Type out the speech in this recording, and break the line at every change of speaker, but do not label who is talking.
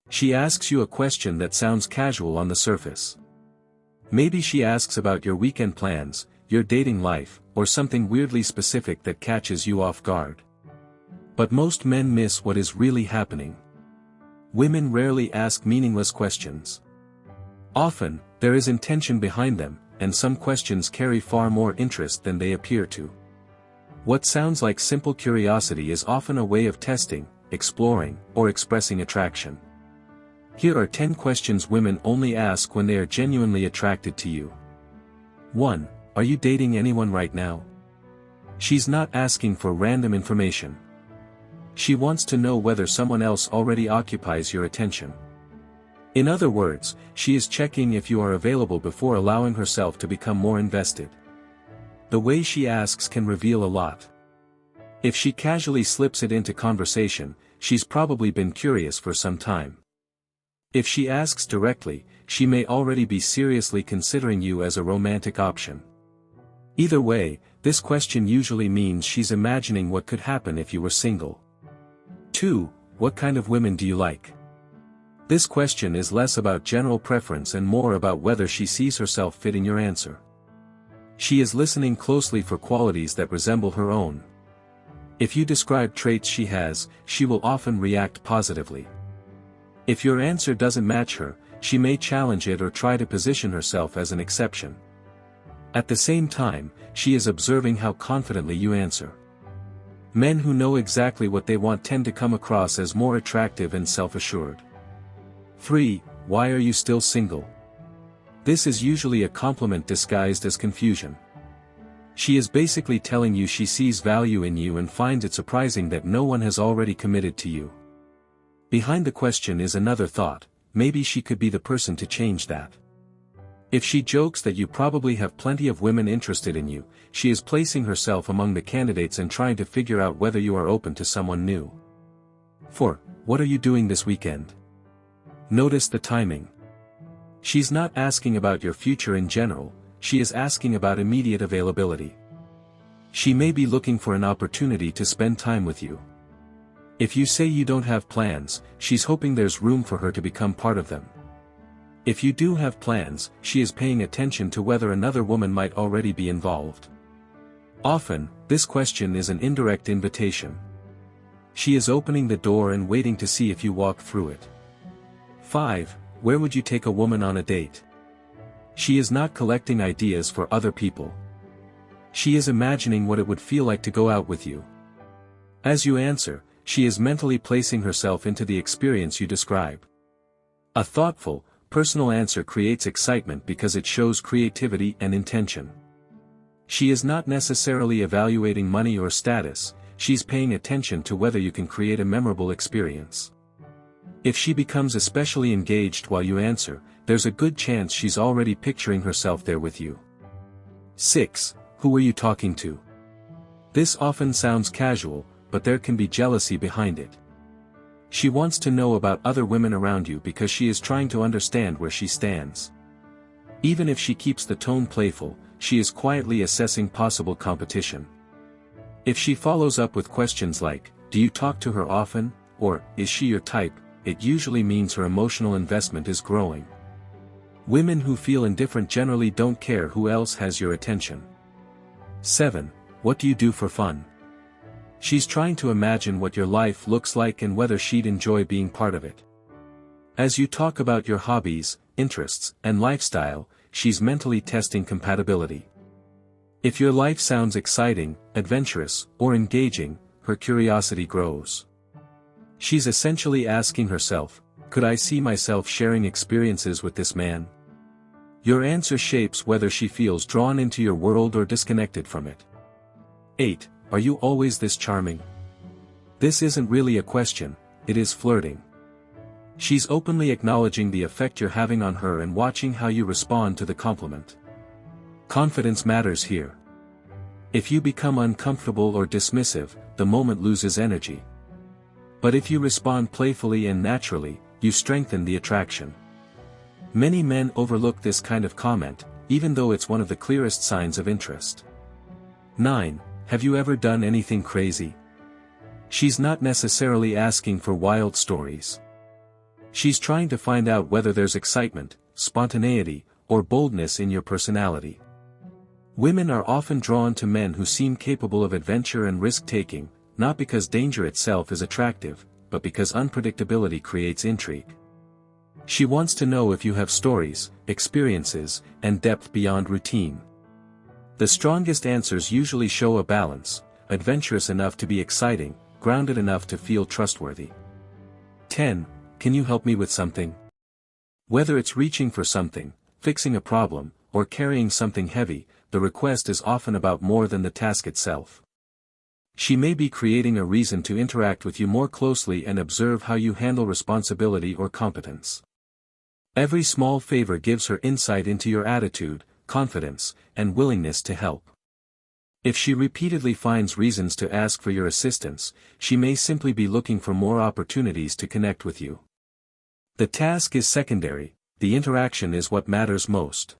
She asks you a question that sounds casual on the surface. Maybe she asks about your weekend plans, your dating life, or something weirdly specific that catches you off guard. But most men miss what is really happening. Women rarely ask meaningless questions. Often, there is intention behind them, and some questions carry far more interest than they appear to. What sounds like simple curiosity is often a way of testing, exploring, or expressing attraction. Here are 10 questions women only ask when they are genuinely attracted to you. 1. Are you dating anyone right now? She's not asking for random information. She wants to know whether someone else already occupies your attention. In other words, she is checking if you are available before allowing herself to become more invested. The way she asks can reveal a lot. If she casually slips it into conversation, she's probably been curious for some time. If she asks directly, she may already be seriously considering you as a romantic option. Either way, this question usually means she's imagining what could happen if you were single. 2. What kind of women do you like? This question is less about general preference and more about whether she sees herself fitting your answer. She is listening closely for qualities that resemble her own. If you describe traits she has, she will often react positively. If your answer doesn't match her, she may challenge it or try to position herself as an exception. At the same time, she is observing how confidently you answer. Men who know exactly what they want tend to come across as more attractive and self-assured. 3. Why are you still single? This is usually a compliment disguised as confusion. She is basically telling you she sees value in you and finds it surprising that no one has already committed to you. Behind the question is another thought: maybe she could be the person to change that. If she jokes that you probably have plenty of women interested in you, she is placing herself among the candidates and trying to figure out whether you are open to someone new. 4. What are you doing this weekend? Notice the timing. She's not asking about your future in general, she is asking about immediate availability. She may be looking for an opportunity to spend time with you. If you say you don't have plans, she's hoping there's room for her to become part of them. If you do have plans, she is paying attention to whether another woman might already be involved. Often, this question is an indirect invitation. She is opening the door and waiting to see if you walk through it. 5. Where would you take a woman on a date? She is not collecting ideas for other people. She is imagining what it would feel like to go out with you. As you answer, she is mentally placing herself into the experience you describe. A thoughtful, personal answer creates excitement because it shows creativity and intention. She is not necessarily evaluating money or status, she's paying attention to whether you can create a memorable experience. If she becomes especially engaged while you answer, there's a good chance she's already picturing herself there with you. 6. Who were you talking to? This often sounds casual, but there can be jealousy behind it. She wants to know about other women around you because she is trying to understand where she stands. Even if she keeps the tone playful, she is quietly assessing possible competition. If she follows up with questions like, "Do you talk to her often?" or "Is she your type?" it usually means her emotional investment is growing. Women who feel indifferent generally don't care who else has your attention. 7. What do you do for fun? She's trying to imagine what your life looks like and whether she'd enjoy being part of it. As you talk about your hobbies, interests, and lifestyle, she's mentally testing compatibility. If your life sounds exciting, adventurous, or engaging, her curiosity grows. She's essentially asking herself, could I see myself sharing experiences with this man? Your answer shapes whether she feels drawn into your world or disconnected from it. 8. Are you always this charming? This isn't really a question, it is flirting. She's openly acknowledging the effect you're having on her and watching how you respond to the compliment. Confidence matters here. If you become uncomfortable or dismissive, the moment loses energy. But if you respond playfully and naturally, you strengthen the attraction. Many men overlook this kind of comment, even though it's one of the clearest signs of interest. 9. Have you ever done anything crazy? She's not necessarily asking for wild stories. She's trying to find out whether there's excitement, spontaneity, or boldness in your personality. Women are often drawn to men who seem capable of adventure and risk-taking, not because danger itself is attractive, but because unpredictability creates intrigue. She wants to know if you have stories, experiences, and depth beyond routine. The strongest answers usually show a balance, adventurous enough to be exciting, grounded enough to feel trustworthy. 10. Can you help me with something? Whether it's reaching for something, fixing a problem, or carrying something heavy, the request is often about more than the task itself. She may be creating a reason to interact with you more closely and observe how you handle responsibility or competence. Every small favor gives her insight into your attitude, confidence, and willingness to help. If she repeatedly finds reasons to ask for your assistance, she may simply be looking for more opportunities to connect with you. The task is secondary, the interaction is what matters most.